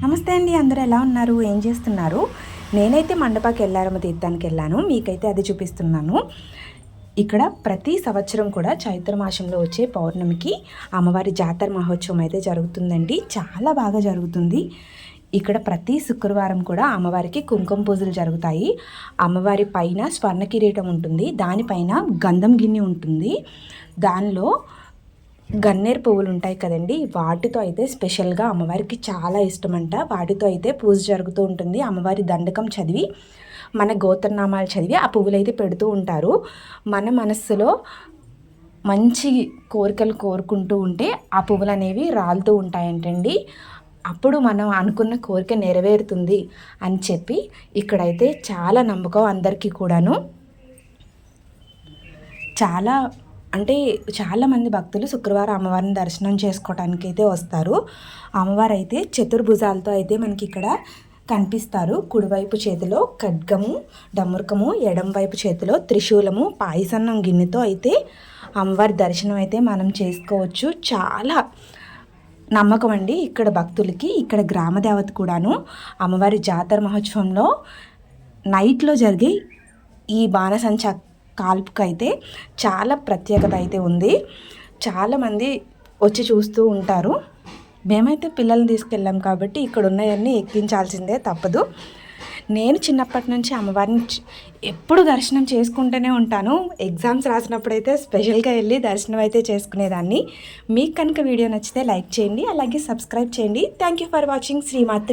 నమస్తే అండి, అందరూ ఎలా ఉన్నారు, ఏం చేస్తున్నారు? నేనైతే మండపాకి వెళ్ళారమ్మ తీర్థానికి వెళ్ళాను, మీకైతే అది చూపిస్తున్నాను. ఇక్కడ ప్రతి సంవత్సరం కూడా చైత్ర మాసంలో వచ్చే పౌర్ణమికి అమ్మవారి జాతర మహోత్సవం అయితే జరుగుతుందండి. చాలా బాగా జరుగుతుంది. ఇక్కడ ప్రతి శుక్రవారం కూడా అమ్మవారికి కుంకుమ పూజలు జరుగుతాయి. అమ్మవారి పైన స్వర్ణ కిరీటం ఉంటుంది, దానిపైన గంధం గిన్నె ఉంటుంది. దానిలో గన్నేరు పువ్వులు ఉంటాయి కదండి, వాటితో అయితే స్పెషల్గా అమ్మవారికి చాలా ఇష్టమంట. వాటితో అయితే పూజ జరుగుతూ ఉంటుంది. అమ్మవారి దండకం చదివి, మన గోత్రనామాలు చదివి ఆ పువ్వులు అయితే పెడుతూ ఉంటారు. మన మనస్సులో మంచి కోరికలు కోరుకుంటూ ఉంటే ఆ పువ్వులు అనేవి రాలుతూ ఉంటాయంటండి. అప్పుడు మనం అనుకున్న కోరిక నెరవేరుతుంది అని చెప్పి ఇక్కడైతే చాలా నమ్మకం అందరికీ కూడాను. చాలామంది భక్తులు శుక్రవారం అమ్మవారిని దర్శనం చేసుకోవడానికి అయితే వస్తారు. అమ్మవారు అయితే చతుర్భుజాలతో అయితే మనకి ఇక్కడ కనిపిస్తారు. కుడివైపు చేతిలో ఖడ్గము, డమరుకము, ఎడం వైపు చేతిలో త్రిశూలము, పాయసన్నం గిన్నెతో అయితే అమ్మవారి దర్శనం అయితే మనం చేసుకోవచ్చు. చాలా నమ్మకం అండి ఇక్కడ భక్తులకి. ఇక్కడ గ్రామదేవత కూడాను అమ్మవారి జాతర మహోత్సవంలో నైట్లో జరిగే ఈ బాణసంచా కాల్పుకైతే చాలా ప్రత్యేకత అయితే ఉంది. చాలామంది వచ్చి చూస్తూ ఉంటారు. మేమైతే పిల్లల్ని తీసుకెళ్ళాం కాబట్టి ఇక్కడ ఉన్నవన్నీ ఎక్కించాల్సిందే, తప్పదు. నేను చిన్నప్పటి నుంచి అమ్మవారిని ఎప్పుడు దర్శనం చేసుకుంటూనే ఉంటాను. ఎగ్జామ్స్ రాసినప్పుడైతే స్పెషల్గా వెళ్ళి దర్శనం అయితే చేసుకునేదాన్ని. మీకు కనుక వీడియో నచ్చితే లైక్ చేయండి, అలాగే సబ్స్క్రైబ్ చేయండి. Thank you for watching. శ్రీమాత్రే.